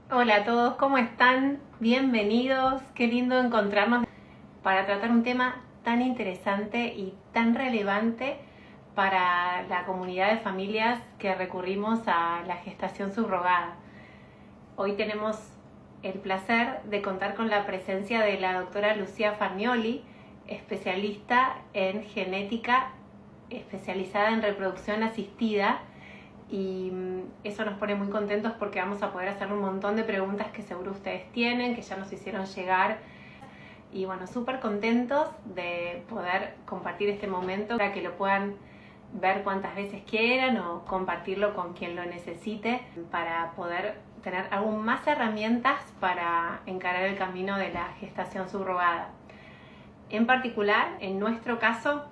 Hola a todos, ¿cómo están? Bienvenidos, qué lindo encontrarnos para tratar un tema tan interesante y tan relevante para la comunidad de familias que recurrimos a la gestación subrogada. Hoy tenemos el placer de contar con la presencia de la doctora Lucía Farnioli, especialista en genética, especializada en reproducción asistida, y eso nos pone muy contentos porque vamos a poder hacer un montón de preguntas que seguro ustedes tienen, que ya nos hicieron llegar. Y bueno, súper contentos de poder compartir este momento para que lo puedan ver cuantas veces quieran o compartirlo con quien lo necesite para poder tener aún más herramientas para encarar el camino de la gestación subrogada. En particular, en nuestro caso,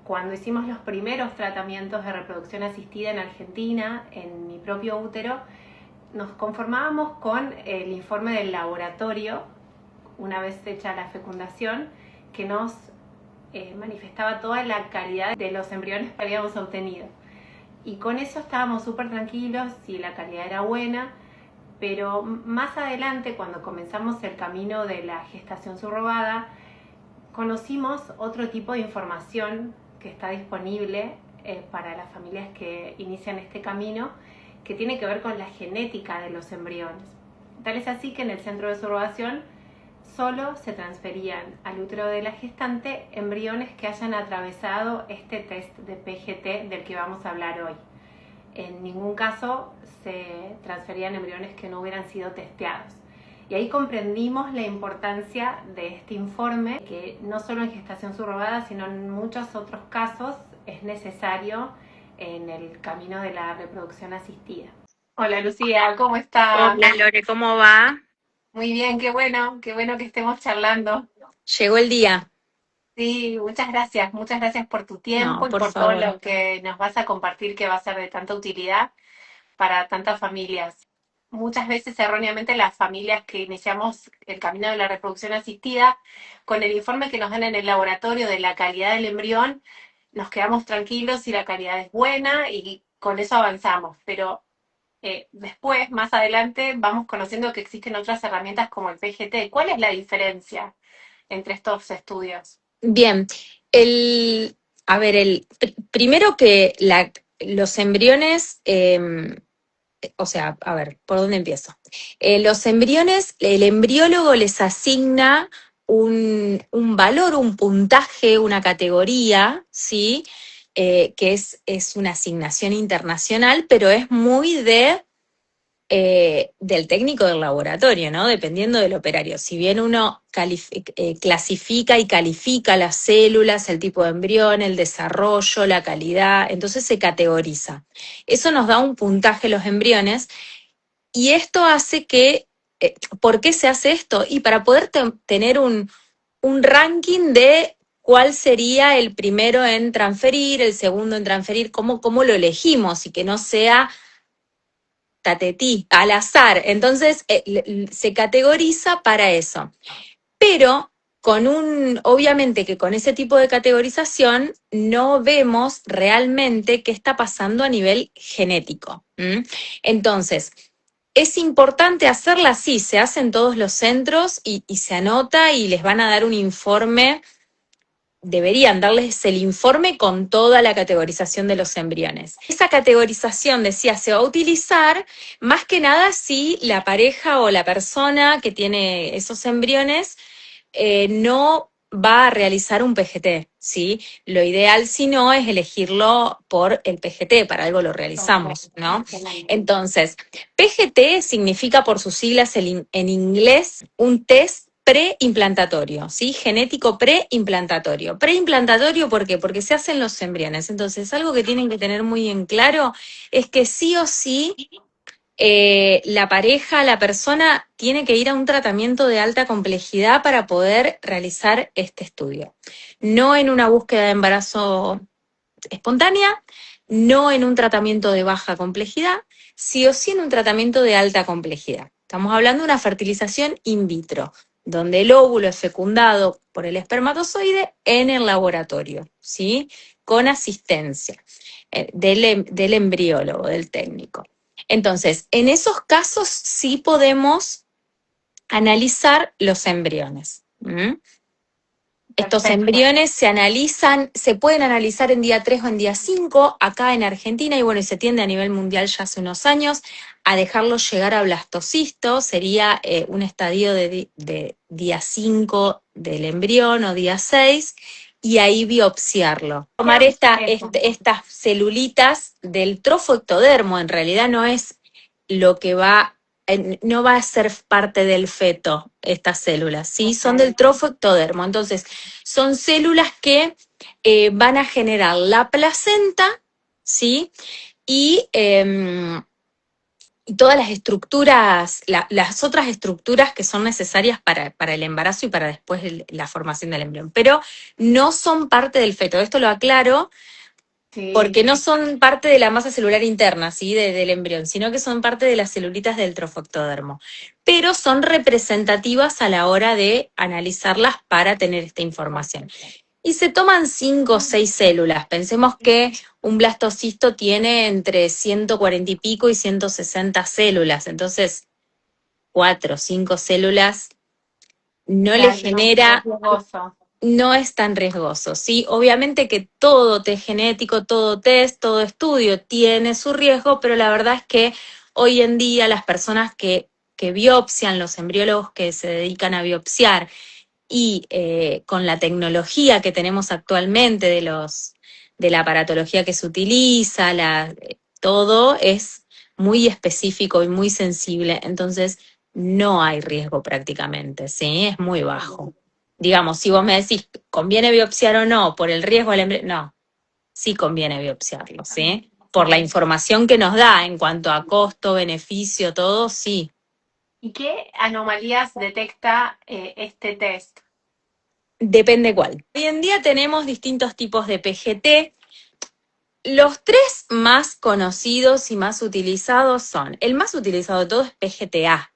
cuando hicimos los primeros tratamientos de reproducción asistida en Argentina, en mi propio útero, nos conformábamos con el informe del laboratorio, una vez hecha la fecundación, que nos manifestaba toda la calidad de los embriones que habíamos obtenido. Y con eso estábamos súper tranquilos y la calidad era buena, pero más adelante, cuando comenzamos el camino de la gestación subrogada, conocimos otro tipo de información que está disponible para las familias que inician este camino, que tiene que ver con la genética de los embriones. Tal es así que en el centro de subrogación solo se transferían al útero de la gestante embriones que hayan atravesado este test de PGT del que vamos a hablar hoy. En ningún caso se transferían embriones que no hubieran sido testeados. Y ahí comprendimos la importancia de este informe, que no solo en gestación subrogada, sino en muchos otros casos es necesario en el camino de la reproducción asistida. Hola Lucía, ¿cómo estás? Hola Lore, ¿cómo va? Muy bien, qué bueno que estemos charlando. Llegó el día. Sí, muchas gracias por tu No, tiempo y por por todo favor. lo que nos vas a compartir que va a ser de tanta utilidad para tantas familias. Muchas veces erróneamente las familias que iniciamos el camino de la reproducción asistida, con el informe que nos dan en el laboratorio de la calidad del embrión, nos quedamos tranquilos si la calidad es buena y con eso avanzamos. Pero después, más adelante, vamos conociendo que existen otras herramientas como el PGT. ¿Cuál es la diferencia entre estos estudios? Bien, a ver, primero que los embriones, o sea, a ver, ¿por dónde empiezo? Los embriones, el embriólogo les asigna un valor, un puntaje, una categoría, ¿sí? Que es una asignación internacional, pero es muy del técnico del laboratorio, ¿no? Dependiendo del operario. Si bien uno clasifica y califica las células, el tipo de embrión, el desarrollo, la calidad, entonces se categoriza. Eso nos da un puntaje a los embriones y esto hace que, ¿por qué se hace esto? Y para poder tener un ranking de cuál sería el primero en transferir, el segundo en transferir, cómo lo elegimos y que no sea tatetí, al azar. Entonces, se categoriza para eso. Pero obviamente que con ese tipo de categorización no vemos realmente qué está pasando a nivel genético. ¿M? Entonces, es importante hacerla así, se hace en todos los centros y se anota y les van a dar un informe, deberían darles el informe con toda la categorización de los embriones. Esa categorización, decía, se va a utilizar más que nada si la pareja o la persona que tiene esos embriones no va a realizar un PGT, ¿sí? Lo ideal, si no, es elegirlo por el PGT, para algo lo Ok, realizamos, ¿no? excelente. Entonces, PGT significa por sus siglas en inglés un test preimplantatorio, ¿sí? Genético preimplantatorio. Preimplantatorio, ¿por qué? Porque se hacen los embriones. Entonces, algo que tienen que tener muy en claro es que sí o sí la pareja, la persona tiene que ir a un tratamiento de alta complejidad para poder realizar este estudio. No en una búsqueda de embarazo espontánea, no en un tratamiento de baja complejidad, sí o sí en un tratamiento de alta complejidad. Estamos hablando de una fertilización in vitro, donde el óvulo es fecundado por el espermatozoide en el laboratorio, ¿sí? Con asistencia del embriólogo, del técnico. Entonces, en esos casos sí podemos analizar los embriones. Estos Perfecto. embriones se analizan, se pueden analizar en día 3 o en día 5, acá en Argentina, y bueno, y se tiende a nivel mundial ya hace unos años a dejarlos llegar a blastocisto, sería un estadio de día 5 del embrión o día 6, y ahí biopsiarlo. Tomar estas celulitas del trofoectodermo, en realidad no es lo que no va a ser parte del feto, estas células, ¿sí? Son del trofoectodermo. Entonces, son células que van a generar la placenta, ¿sí? Y todas las estructuras, las otras estructuras que son necesarias para el embarazo y para después la formación del embrión. Pero no son parte del feto. Esto lo aclaro porque no son parte de la masa celular interna, ¿sí? Del embrión, sino que son parte de las celulitas del trofoectodermo. Pero son representativas a la hora de analizarlas para tener esta información. Y se toman 5 o 6 células. Pensemos que un blastocisto tiene entre 140 y pico y 160 células. Entonces, 4 o 5 células no le genera, no es tan riesgoso, ¿sí? Obviamente que todo test genético, todo test, todo estudio tiene su riesgo, pero la verdad es que hoy en día las personas que biopsian, los embriólogos que se dedican a biopsiar, y con la tecnología que tenemos actualmente de la aparatología que se utiliza, todo es muy específico y muy sensible, entonces no hay riesgo prácticamente, ¿sí? Es muy bajo. Digamos, si vos me decís, ¿conviene biopsiar o no por el riesgo del embrión? No, sí conviene biopsiarlo, ¿sí? Por la información que nos da en cuanto a costo, beneficio, todo, sí. ¿Y qué anomalías detecta este test? Depende cuál. Hoy en día tenemos distintos tipos de PGT. Los 3 más conocidos y más utilizados son, el más utilizado de todos es PGT-A,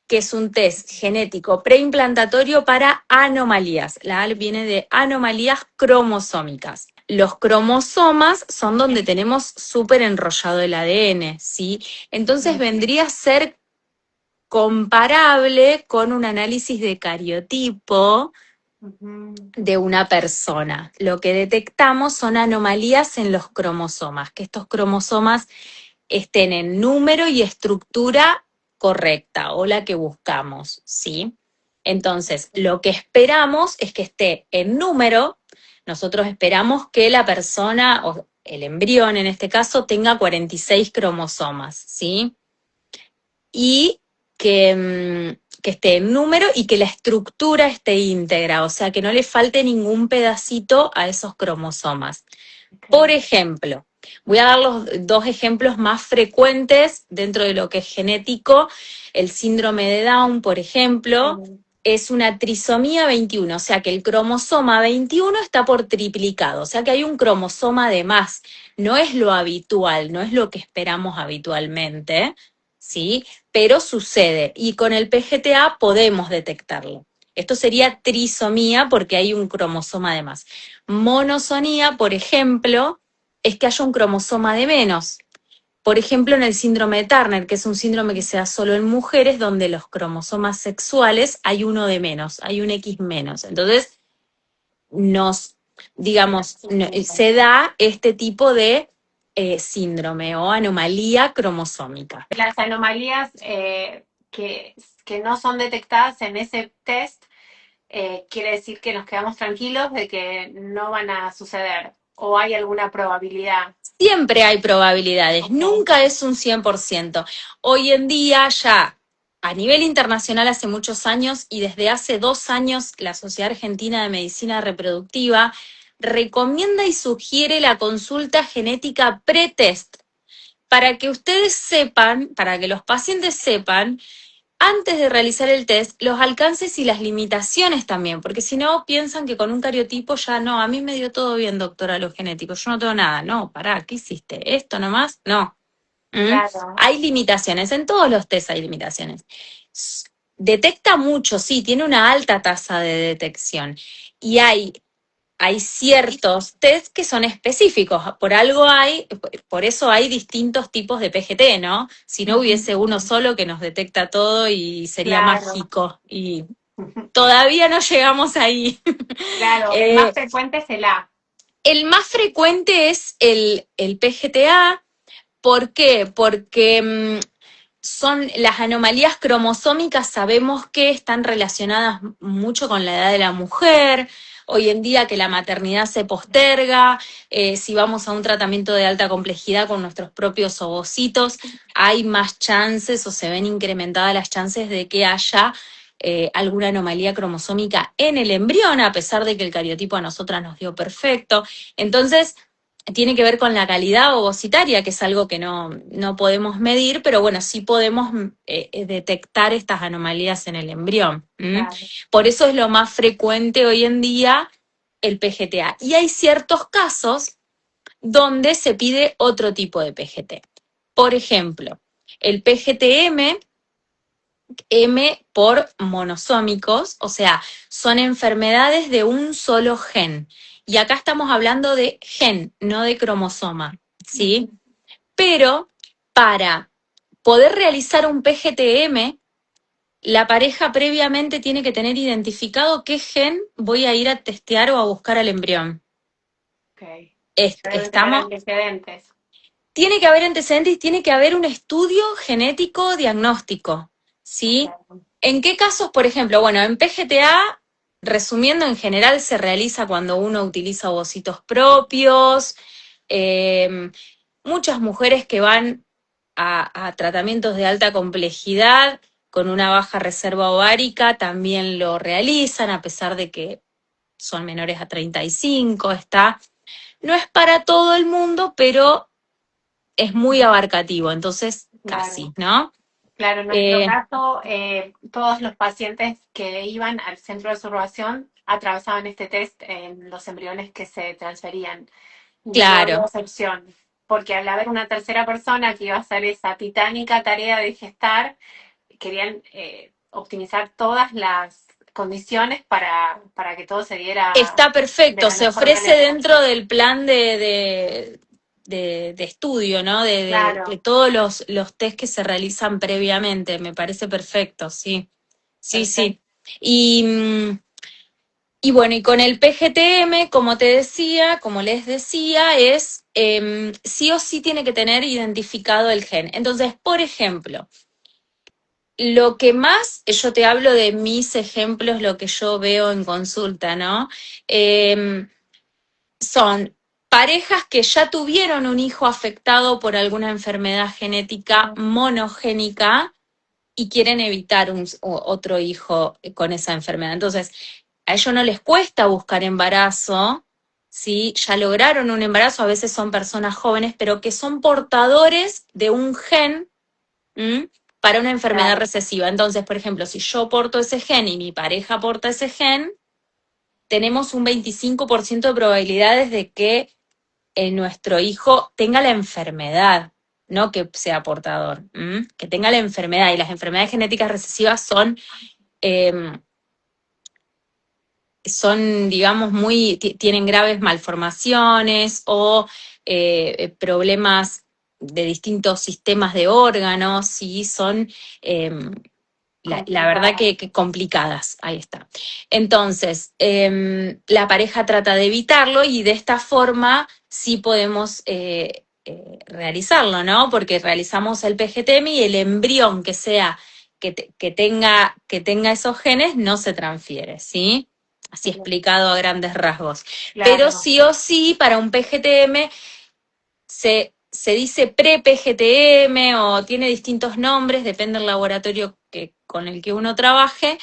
que es un test genético preimplantatorio para anomalías. La A viene de anomalías cromosómicas. Los cromosomas son donde tenemos súper enrollado el ADN, ¿sí? Entonces vendría a ser comparable con un análisis de cariotipo de una persona. Lo que detectamos son anomalías en los cromosomas, que estos cromosomas estén en número y estructura correcta o la que buscamos, ¿sí? Entonces, lo que esperamos es que esté en número. Nosotros esperamos que la persona, o el embrión en este caso, tenga 46 cromosomas, ¿sí? Y que esté en número y que la estructura esté íntegra, o sea, que no le falte ningún pedacito a esos cromosomas. Por ejemplo, voy a dar los 2 ejemplos más frecuentes dentro de lo que es genético. El síndrome de Down, por ejemplo, es una trisomía 21, o sea que el cromosoma 21 está por triplicado, o sea que hay un cromosoma de más. No es lo habitual, no es lo que esperamos habitualmente, ¿sí? Pero sucede y con el PGTA podemos detectarlo. Esto sería trisomía porque hay un cromosoma de más. Monosonía, por ejemplo, es que haya un cromosoma de menos. Por ejemplo, en el síndrome de Turner, que es un síndrome que se da solo en mujeres, donde los cromosomas sexuales hay uno de menos, hay un X menos. Entonces, se da este tipo de síndrome o anomalía cromosómica. Las anomalías que no son detectadas en ese test, quiere decir que nos quedamos tranquilos de que no van a suceder o hay alguna probabilidad. Siempre hay probabilidades, nunca es un 100%. Hoy en día ya a nivel internacional hace muchos años y desde hace 2 años la Sociedad Argentina de Medicina Reproductiva recomienda y sugiere la consulta genética pretest para que ustedes sepan, para que los pacientes sepan antes de realizar el test, los alcances y las limitaciones también, porque si no piensan que con un cariotipo ya no, a mí me dio todo bien, doctora, lo genético, yo no tengo nada. No, pará, ¿qué hiciste? ¿Esto nomás? No. Claro. Hay limitaciones, en todos los test hay limitaciones. Detecta mucho, sí, tiene una alta tasa de detección y hay hay ciertos test que son específicos. Por eso hay distintos tipos de PGT, ¿no? Si no hubiese uno solo que nos detecta todo y sería Claro, mágico. Y todavía no llegamos ahí. claro, el más Eh, frecuente es el A. el más frecuente es el PGTA. ¿Por qué? Porque son las anomalías cromosómicas, sabemos que están relacionadas mucho con la edad de la mujer. Hoy en día que la maternidad se posterga, si vamos a un tratamiento de alta complejidad con nuestros propios ovocitos, hay más chances o se ven incrementadas las chances de que haya alguna anomalía cromosómica en el embrión, a pesar de que el cariotipo a nosotras nos dio perfecto. Entonces, tiene que ver con la calidad ovocitaria, que es algo que no podemos medir, pero bueno, sí podemos detectar estas anomalías en el embrión. Claro. Por eso es lo más frecuente hoy en día el PGTA. Y hay ciertos casos donde se pide otro tipo de PGT. Por ejemplo, el PGTM, M por monosómicos, o sea, son enfermedades de un solo gen. Y acá estamos hablando de gen, no de cromosoma, ¿sí? Pero para poder realizar un PGTM, la pareja previamente tiene que tener identificado qué gen voy a ir a testear o a buscar al embrión. Ok. Ya deben tener Estamos, antecedentes. tiene que haber antecedentes y tiene que haber un estudio genético diagnóstico, Ok. ¿sí? ¿En qué casos, por ejemplo? Bueno, en PGTA, resumiendo, en general se realiza cuando uno utiliza ovocitos propios, muchas mujeres que van a tratamientos de alta complejidad con una baja reserva ovárica también lo realizan, a pesar de que son menores a 35, está. No es para todo el mundo, pero es muy abarcativo, entonces casi, Claro. ¿no? Claro, en nuestro Eh, caso, todos los pacientes que iban al centro de observación atravesaban este test en los embriones que se transferían. Yo no había claro, excepción, porque al haber una tercera persona que iba a hacer esa titánica tarea de gestar, querían optimizar todas las condiciones para que todo se diera está de perfecto, la se mejor ofrece manera. dentro del plan de estudio, ¿no? De Claro, todos los test que se realizan previamente, me parece perfecto, sí, sí, perfecto. sí. Y, y bueno, y con el PGTM, como te decía, como les decía, es sí o sí tiene que tener identificado el gen. Entonces, por ejemplo, lo que más, yo te hablo de mis ejemplos, lo que yo veo en consulta, ¿no? Eh, son parejas que ya tuvieron un hijo afectado por alguna enfermedad genética monogénica y quieren evitar otro hijo con esa enfermedad. Entonces, a ellos no les cuesta buscar embarazo, ¿sí? Ya lograron un embarazo, a veces son personas jóvenes, pero que son portadores de un gen. ¿Mm? Para una enfermedad Claro, recesiva. Entonces, por ejemplo, si yo porto ese gen y mi pareja porta ese gen, tenemos un 25% de probabilidades de que nuestro hijo tenga la enfermedad, no que sea portador, que tenga la enfermedad. Y las enfermedades genéticas recesivas eh, digamos, tienen graves malformaciones o problemas de distintos sistemas de órganos y son la verdad complicado. que complicadas, ahí está. Entonces, la pareja trata de evitarlo y de esta forma sí podemos realizarlo, ¿no? Porque realizamos el PGTM y el embrión que sea, que tenga esos genes no se transfiere, ¿sí? Así explicado a grandes rasgos. Pero Claro, sí o sí, para un PGTM se dice pre-PGTM o tiene distintos nombres, depende del laboratorio con el que uno trabaje,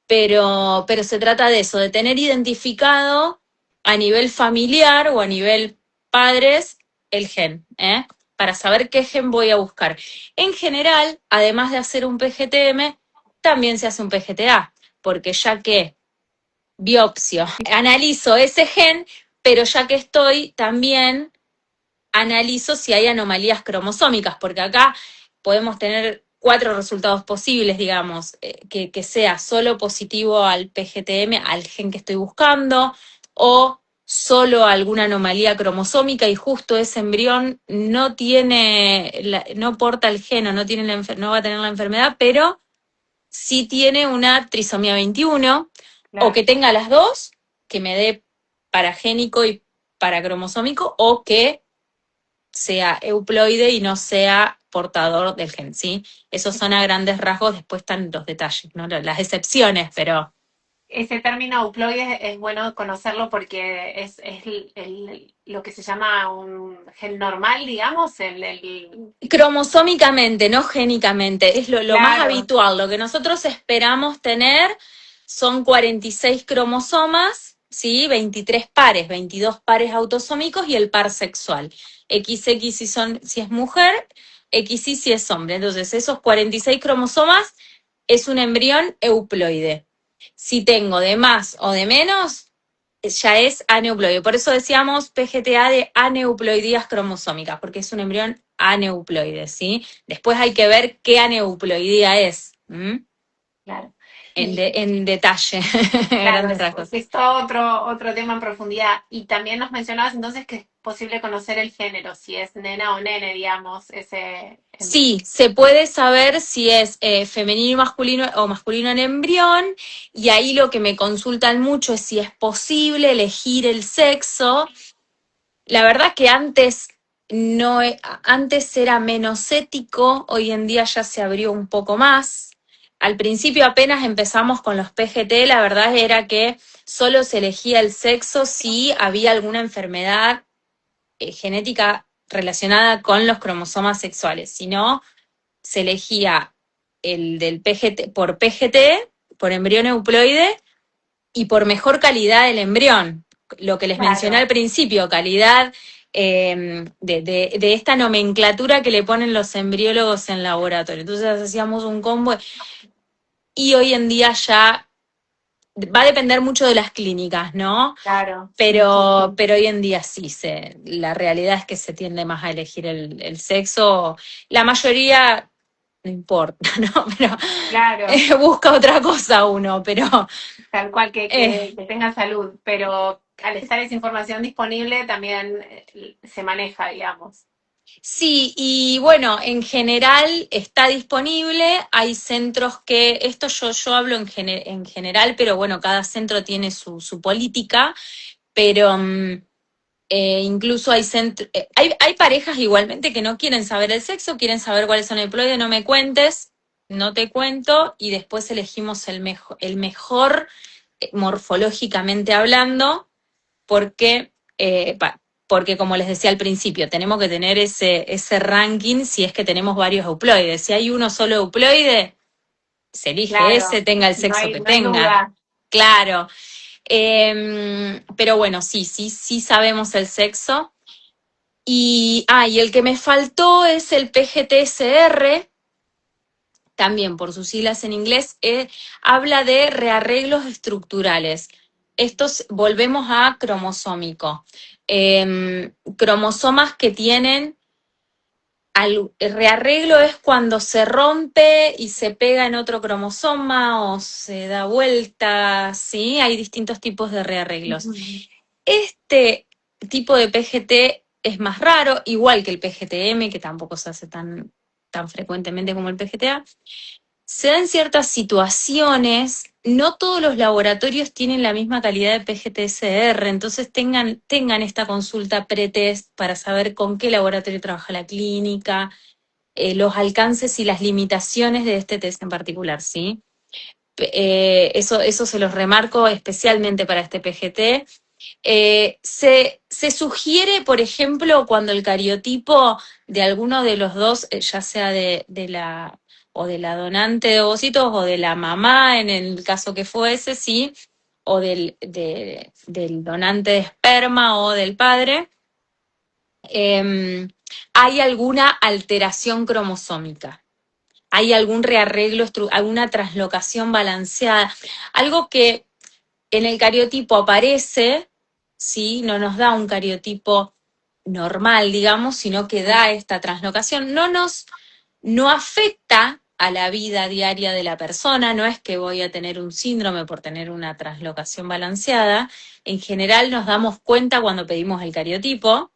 pero se trata de eso, de tener identificado a nivel familiar o a nivel padres el gen, ¿eh? Para saber qué gen voy a buscar. En general, además de hacer un PGTM, también se hace un PGTA, porque ya que biopsio, analizo ese gen, pero ya que estoy también analizo si hay anomalías cromosómicas, porque acá podemos tener 4 resultados posibles, digamos, que sea solo positivo al PGTM, al gen que estoy buscando, o solo alguna anomalía cromosómica y justo ese embrión no no porta el gen o no va a tener la enfermedad, pero sí tiene una trisomía 21, o que Claro. tenga las dos, que me dé paragénico y paracromosómico, o que sea euploide y no sea portador del gen, ¿sí? Esos son a grandes rasgos, después están los detalles, ¿no? Las excepciones, pero... Ese término euploide es bueno conocerlo porque es lo que se llama un gen normal, digamos, Cromosómicamente, no génicamente, es lo más claro, habitual. Lo que nosotros esperamos tener son 46 cromosomas, ¿sí? 23 pares, 22 pares autosómicos y el par sexual. XX si es mujer, XY si es hombre. Entonces, esos 46 cromosomas es un embrión euploide. Si tengo de más o de menos, ya es aneuploide. Por eso decíamos PGTA de aneuploidías cromosómicas, porque es un embrión aneuploide, ¿sí? Después hay que ver qué aneuploidía es. claro. En detalle, Claro, grandes rasgos. es todo otro tema en profundidad. Y también nos mencionabas entonces que es posible conocer el género, si es nena o nene, digamos, ese embrión. Sí, se puede saber si es femenino y masculino o masculino en embrión, y ahí lo que me consultan mucho es si es posible elegir el sexo. La verdad que antes era menos ético, hoy en día ya se abrió un poco más. Al principio apenas empezamos con los PGT, la verdad era que solo se elegía el sexo si había alguna enfermedad genética relacionada con los cromosomas sexuales. Si no, se elegía el del PGT, por embrión euploide, y por mejor calidad del embrión. Lo que les mencioné Claro, al principio, calidad de esta nomenclatura que le ponen los embriólogos en laboratorio. Entonces hacíamos un combo y hoy en día ya va a depender mucho de las clínicas, ¿no? claro. Pero hoy en día sí, la realidad es que se tiende más a elegir el sexo. La mayoría no importa, ¿no? Pero Claro, busca otra cosa uno, pero tal cual eh, que tenga salud, pero al estar esa información disponible también se maneja, digamos. sí, y bueno, en general está disponible. Hay centros que, esto yo hablo en general, pero bueno, cada centro tiene su política, pero incluso hay parejas igualmente que no quieren saber el sexo, quieren saber cuáles son el ploide, no me cuentes, no te cuento, y después elegimos el mejor morfológicamente hablando, porque, porque como les decía al principio, tenemos que tener ese ranking si es que tenemos varios euploides. Si hay uno solo euploide, se elige ese, Claro, tenga el no sexo hay, que no hay tenga. duda. Claro. Pero bueno, sí sabemos el sexo. Y el que me faltó es el PGTSR, también por sus siglas en inglés, habla de rearreglos estructurales. Estos volvemos a cromosómico. Cromosomas que tienen, el rearreglo es cuando se rompe y se pega en otro cromosoma o se da vuelta, ¿sí? Hay distintos tipos de rearreglos. Este tipo de PGT es más raro, igual que el PGTM, que tampoco se hace tan frecuentemente como el PGTA. Se dan ciertas situaciones, no todos los laboratorios tienen la misma calidad de PGT-SR, entonces tengan esta consulta pretest para saber con qué laboratorio trabaja la clínica, los alcances y las limitaciones de este test en particular, ¿sí? Eso se los remarco especialmente para este PGT. Se sugiere, por ejemplo, cuando el cariotipo de alguno de los dos, ya sea de la donante de ovocitos o de la mamá, en el caso que fuese, sí, o del donante de esperma o del padre, hay alguna alteración cromosómica. Hay algún rearreglo, alguna translocación balanceada, algo que en el cariotipo aparece, ¿sí? No nos da un cariotipo normal, digamos, sino que da esta translocación. No afecta a la vida diaria de la persona, no es que voy a tener un síndrome por tener una translocación balanceada. En general nos damos cuenta cuando pedimos el cariotipo,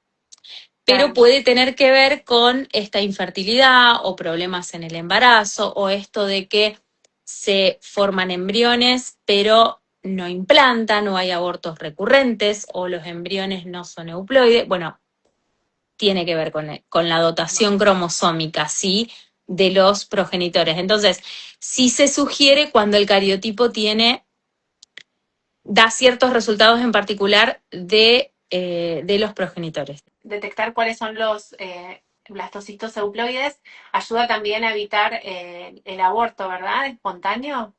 pero Claro. puede tener que ver con esta infertilidad o problemas en el embarazo o esto de que se forman embriones pero no implantan o hay abortos recurrentes o los embriones no son euploides. Bueno, tiene que ver con la dotación cromosómica, ¿sí? De los progenitores. Entonces, sí se sugiere cuando el cariotipo da ciertos resultados en particular de los progenitores. Detectar cuáles son los blastocitos euploides ayuda también a evitar el aborto, ¿verdad? Espontáneo.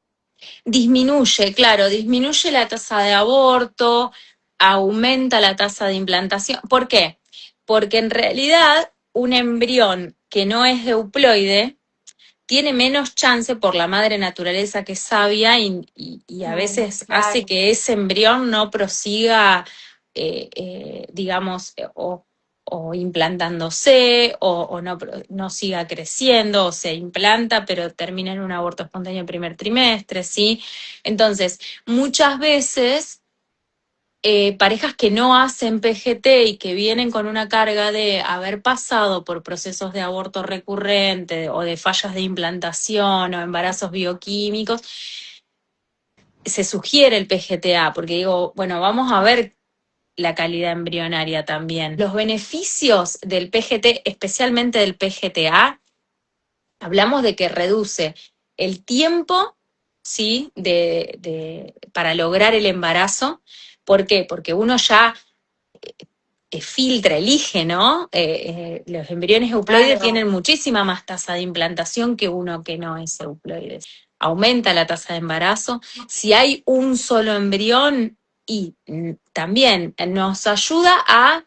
Disminuye, claro, disminuye la tasa de aborto, aumenta la tasa de implantación. ¿Por qué? Porque en realidad un embrión que no es euploide tiene menos chance por la madre naturaleza que es sabia y a veces hace Claro. que ese embrión no prosiga, digamos, o implantándose o no siga creciendo o se implanta pero termina en un aborto espontáneo en primer trimestre, ¿sí? Entonces, muchas veces parejas que no hacen PGT y que vienen con una carga de haber pasado por procesos de aborto recurrente o de fallas de implantación o embarazos bioquímicos, se sugiere el PGTA, porque digo, bueno, vamos a ver la calidad embrionaria también. Los beneficios del PGT, especialmente del PGTA, hablamos de que reduce el tiempo, ¿sí? Para lograr el embarazo. ¿Por qué? Porque uno ya filtra, elige, ¿no? Los embriones euploides Claro. tienen muchísima más tasa de implantación que uno que no es euploide. Aumenta la tasa de embarazo. Si hay un solo embrión, y también nos ayuda a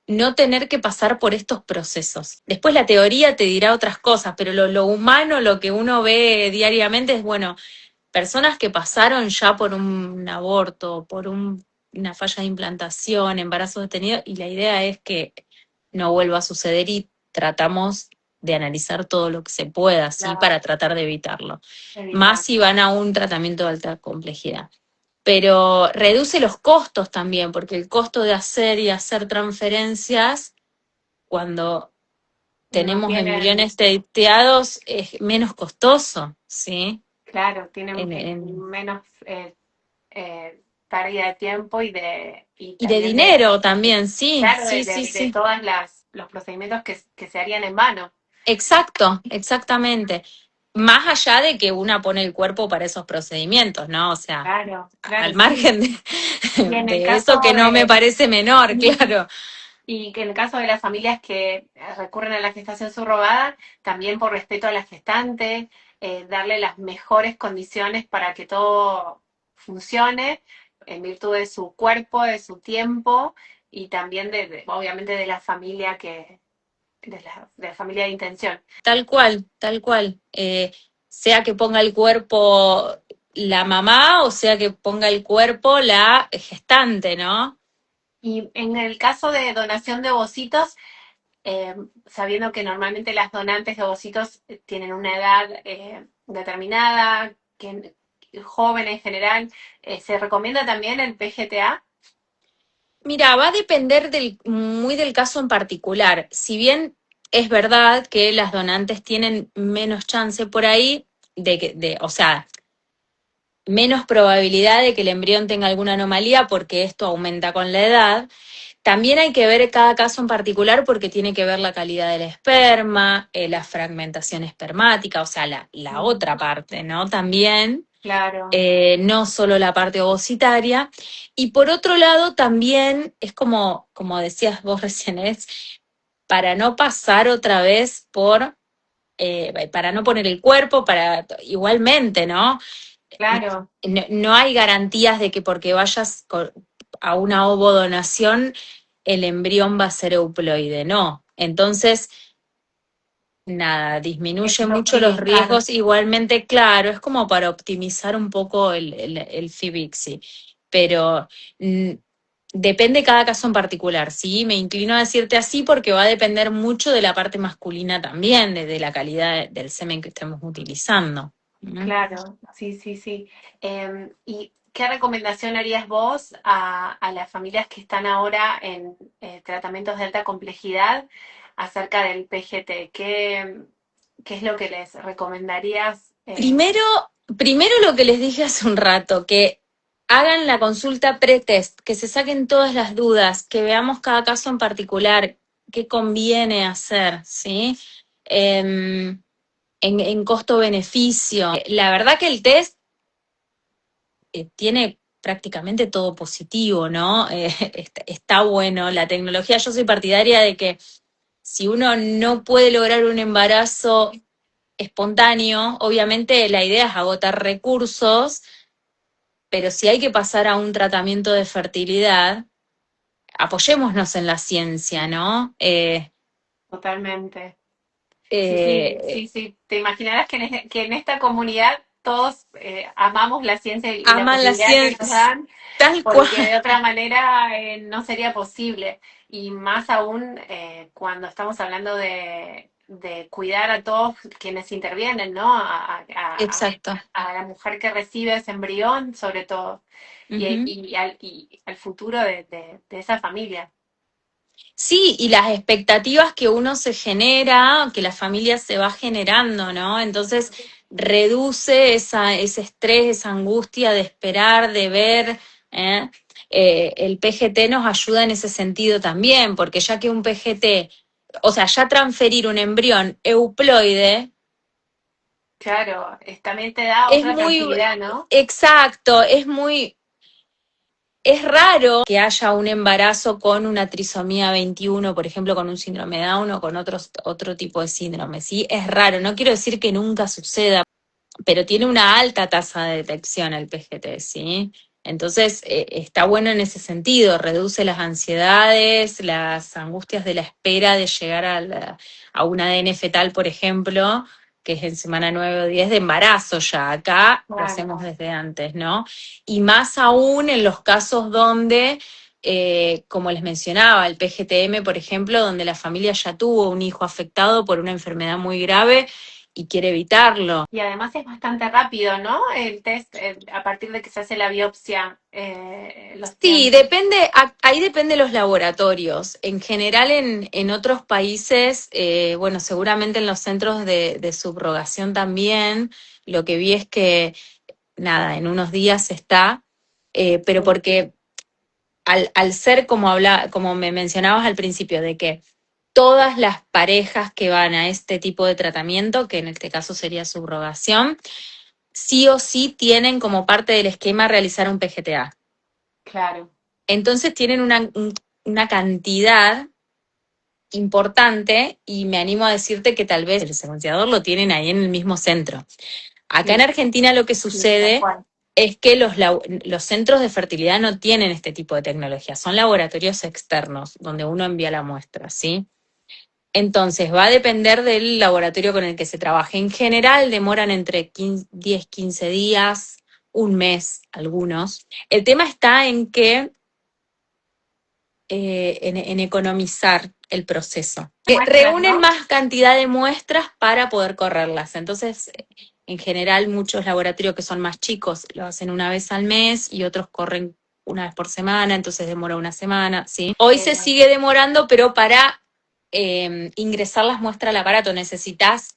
no tener que pasar por estos procesos. Después la teoría te dirá otras cosas, pero lo humano, lo que uno ve diariamente es, bueno, personas que pasaron ya por un aborto, por una falla de implantación, embarazo detenido, y la idea es que no vuelva a suceder y tratamos de analizar todo lo que se pueda, ¿sí? Claro. Para tratar de evitarlo. Evitar. Más si van a un tratamiento de alta complejidad. Pero reduce los costos también, porque el costo de hacer y hacer transferencias cuando tenemos embriones teteados es menos costoso, ¿sí? Claro, tienen En, menos pérdida de tiempo y y de también dinero también, sí, claro, sí, sí, de sí. todas los procedimientos que se harían en vano. Exacto, exactamente. Más allá de que una pone el cuerpo para esos procedimientos, ¿no? O sea, Claro, claro, al sí. margen Y en el de caso eso que no me de, parece menor, claro. y que en el caso de las familias que recurren a la gestación subrogada, también por respeto a la gestante, darle las mejores condiciones para que todo funcione en virtud de su cuerpo, de su tiempo y también obviamente de la familia de la familia de intención. Tal cual, tal cual. Sea que ponga el cuerpo la mamá o sea que ponga el cuerpo la gestante, ¿no? Y en el caso de donación de ovocitos, sabiendo que normalmente las donantes de ovocitos tienen una edad determinada, que joven en general, ¿se recomienda también el PGTA? Mira, va a depender muy del caso en particular. Si bien es verdad que las donantes tienen menos chance por ahí o sea, menos probabilidad de que el embrión tenga alguna anomalía porque esto aumenta con la edad. También hay que ver cada caso en particular porque tiene que ver la calidad del esperma, la fragmentación espermática, o sea, la otra parte, ¿no? También, Claro, no solo la parte ovocitaria. Y por otro lado, también es como decías vos recién, es para no pasar otra vez para no poner el cuerpo, igualmente, ¿no? claro. No hay garantías de que porque vayas a una ovodonación el embrión va a ser euploide, no. Entonces, nada, Es disminuye mucho los optimizar. riesgos. Igualmente, claro, es como para optimizar un poco el FIBIXI. Pero depende cada caso en particular, ¿sí? Me inclino a decirte así porque va a depender mucho de la parte masculina también, de la calidad del semen que estemos utilizando. ¿Mm? Claro, sí, sí, sí. ¿Y qué recomendación harías vos a las familias que están ahora en tratamientos de alta complejidad acerca del PGT? ¿Qué es lo que les recomendarías? Primero, primero lo que les dije hace un rato, que hagan la consulta pre-test, que se saquen todas las dudas, que veamos cada caso en particular, qué conviene hacer, ¿sí? En costo-beneficio. La verdad que el test tiene prácticamente todo positivo, ¿no? Está bueno la tecnología. Yo soy partidaria de que si uno no puede lograr un embarazo espontáneo, obviamente la idea es agotar recursos, pero si hay que pasar a un tratamiento de fertilidad, apoyémonos en la ciencia, ¿no? Totalmente. Sí, sí, Eh, sí, sí. Te imaginarás que en esta comunidad todos amamos la ciencia y la aman la posibilidad que nos ciencia, dan, tal cual. porque de otra manera no sería posible. Y más aún cuando estamos hablando de cuidar a todos quienes intervienen, ¿no? Exacto. A la mujer que recibe ese embrión, sobre todo, Ujú. y al futuro de esa familia. Sí, y las expectativas que uno se genera, que la familia se va generando, ¿no? Entonces reduce ese estrés, esa angustia de esperar, de ver. ¿Eh? El PGT nos ayuda en ese sentido también, porque ya que un PGT, o sea, ya transferir un embrión euploide Claro, también te da es otra muy tranquilidad, ¿no? exacto, es raro que haya un embarazo con una trisomía 21, por ejemplo, con un síndrome de Down o con otro tipo de síndrome, ¿sí? Es raro, no quiero decir que nunca suceda, pero tiene una alta tasa de detección el PGT, ¿sí? Entonces, está bueno en ese sentido, reduce las ansiedades, las angustias de la espera de llegar a un ADN fetal, por ejemplo, que es en semana 9 o 10 de embarazo ya. Acá lo Claro. hacemos desde antes, ¿no? Y más aún en los casos donde, como les mencionaba, el PGTM, por ejemplo, donde la familia ya tuvo un hijo afectado por una enfermedad muy grave y quiere evitarlo. Y además es bastante rápido, ¿no? El test, a partir de que se hace la biopsia, los Sí, tiempos. depende, ahí depende de los laboratorios. En general, en otros países, bueno, seguramente en los centros de subrogación también, lo que vi es que, nada, en unos días está, pero Sí, porque al ser como me mencionabas al principio, de que todas las parejas que van a este tipo de tratamiento, que en este caso sería subrogación, sí o sí tienen como parte del esquema realizar un PGTA. claro. Entonces tienen una cantidad importante y me animo a decirte que tal vez el secuenciador lo tienen ahí en el mismo centro. Acá en Sí, Argentina lo que sí, tal sucede cual. es que los centros de fertilidad no tienen este tipo de tecnología, son laboratorios externos donde uno envía la muestra, ¿sí? Entonces va a depender del laboratorio con el que se trabaje. En general demoran entre 10, 15 días, un mes algunos. El tema está en que en economizar el proceso. Que Muestras, reúnen ¿no? más cantidad de muestras para poder correrlas. Entonces, en general, muchos laboratorios que son más chicos lo hacen una vez al mes y otros corren una vez por semana, entonces demora una semana, ¿sí? Hoy se Eh, sigue demorando, pero para ingresar las muestras al aparato necesitas,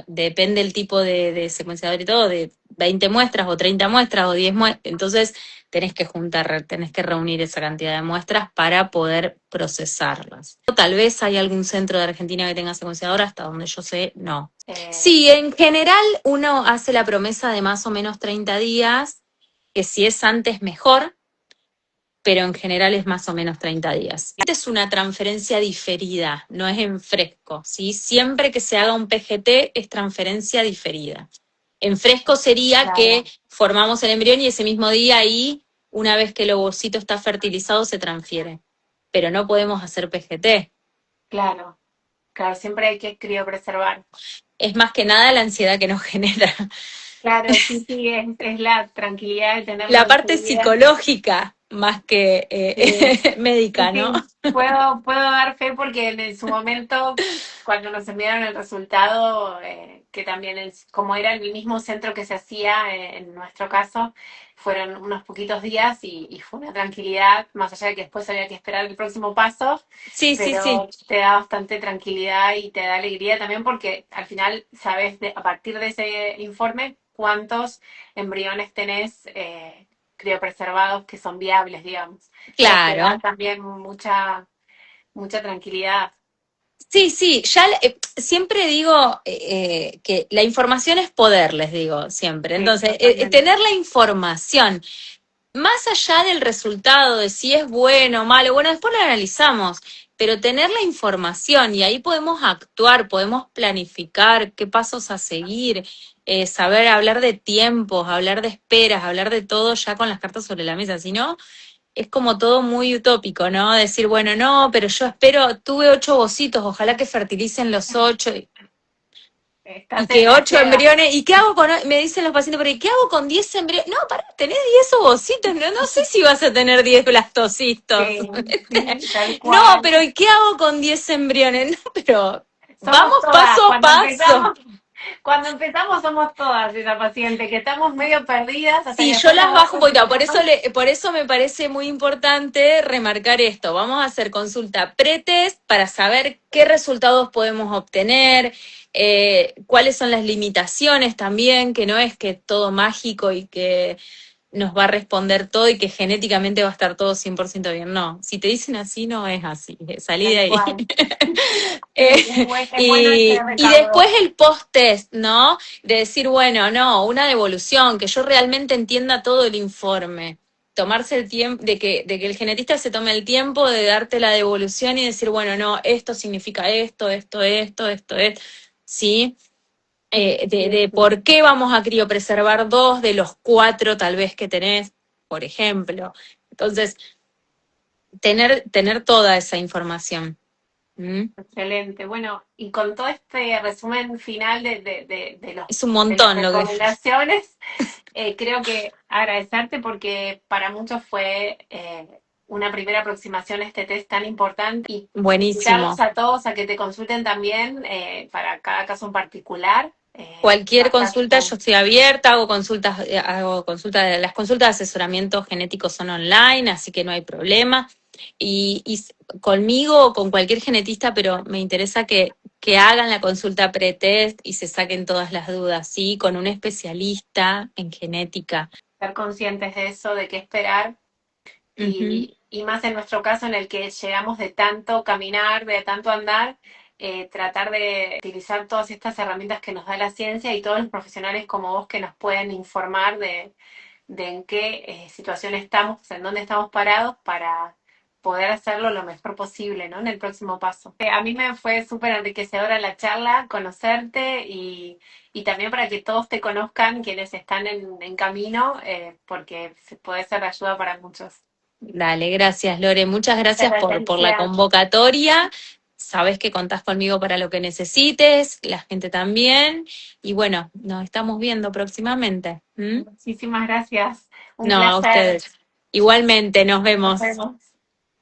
depende el tipo de secuenciador y todo, de 20 muestras o 30 muestras o 10 muestras. Entonces, tenés que reunir esa cantidad de muestras para poder procesarlas. Tal vez hay algún centro de Argentina que tenga secuenciador, hasta donde yo sé, no. eh, Sí, en general uno hace la promesa de más o menos 30 días, que si es antes mejor, pero en general es más o menos 30 días. Esta es una transferencia diferida, no es en fresco, ¿sí? Siempre que se haga un PGT es transferencia diferida. En fresco sería que claro, formamos el embrión y ese mismo día ahí, una vez que el ovocito está fertilizado, se transfiere. Pero no podemos hacer PGT. claro, claro, siempre hay que criopreservar. Es más que nada la ansiedad que nos genera. Claro, sí, sí, es la tranquilidad de tenerlo La parte enseguida. psicológica. más que Sí. Sí, médica, ¿no? sí, puedo dar fe porque en su momento, cuando nos enviaron el resultado, que también como era el mismo centro que se hacía en nuestro caso, fueron unos poquitos días y fue una tranquilidad, más allá de que después había que esperar el próximo paso, Sí, sí, sí. pero te da bastante tranquilidad y te da alegría también porque al final sabes a partir de ese informe cuántos embriones tenés criopreservados que son viables, digamos. Entonces te da Claro. también mucha tranquilidad. Sí, sí, siempre digo que la información es poder, les digo siempre. Sí, Entonces, totalmente. tener la información, más allá del resultado, de si es bueno o malo, bueno, después lo analizamos, pero tener la información y ahí podemos actuar, podemos planificar qué pasos a seguir, saber hablar de tiempos, hablar de esperas, hablar de todo ya con las cartas sobre la mesa. Si no, es como todo muy utópico, ¿no? Decir, bueno, no, pero yo espero, tuve 8 ovocitos, ojalá que fertilicen los 8 y Estás que a 8 ciegas. embriones, ¿y qué hago con, me dicen los pacientes, pero ¿y qué hago con 10 embriones? No, pará, tenés 10 ovocitos, no, no sé si vas a tener 10 blastocitos. Sí, sí, tal No, cual. pero ¿y qué hago con 10 embriones? No, pero Somos vamos paso todas. a paso. Cuando empezamos somos todas esa paciente, que estamos medio perdidas hasta que Sí, yo después las nos bajo un damos poquito, cuenta. por eso me parece muy importante remarcar esto. Vamos a hacer consulta pretest para saber qué resultados podemos obtener, cuáles son las limitaciones también, que no es que todo mágico y que nos va a responder todo y que genéticamente va a estar todo 100% bien. No, si te dicen así, no es así. Salí de Tal ahí. cual. Sí, Eh, es bueno ese y después recaudo. el post-test, ¿no? De decir, bueno, no, una devolución, que yo realmente entienda todo el informe. Tomarse el tiempo, de que el genetista se tome el tiempo de darte la devolución y decir, bueno, no, esto significa esto, ¿sí? De Sí, por qué vamos a criopreservar 2 de los 4 tal vez que tenés, por ejemplo. Entonces, tener toda esa información. ¿Mm? excelente. Bueno, y con todo este resumen final Es un de las montón lo que... recomendaciones, creo que agradecerte porque para muchos fue una primera aproximación a este test tan importante y invitarlos Buenísimo. a todos a que te consulten también para cada caso en particular. Va a Cualquier estar consulta, yo estoy abierta, hago consultas, las consultas de asesoramiento genético son online, así que no hay problema. Conmigo o con cualquier genetista, pero me interesa que hagan la consulta pretest y se saquen todas las dudas, ¿sí? Con un especialista en genética. ser conscientes de eso, de qué esperar. Ujú. Y más en nuestro caso en el que llegamos de tanto caminar, de tanto andar, tratar de utilizar todas estas herramientas que nos da la ciencia y todos los profesionales como vos que nos pueden informar de en qué situación estamos, en dónde estamos parados para poder hacerlo lo mejor posible, ¿no? En el próximo paso. A mí me fue súper enriquecedora la charla, conocerte y también para que todos te conozcan quienes están en camino, porque puede ser de ayuda para muchos. Dale, gracias, Lore. Muchas Muchas gracias gracias, por la Alicia. convocatoria. Sabes que contás conmigo para lo que necesites, la gente también. Y bueno, nos estamos viendo próximamente. ¿Mm? Muchísimas gracias. Un No, a placer. ustedes. Igualmente, nos Nos vemos. vemos.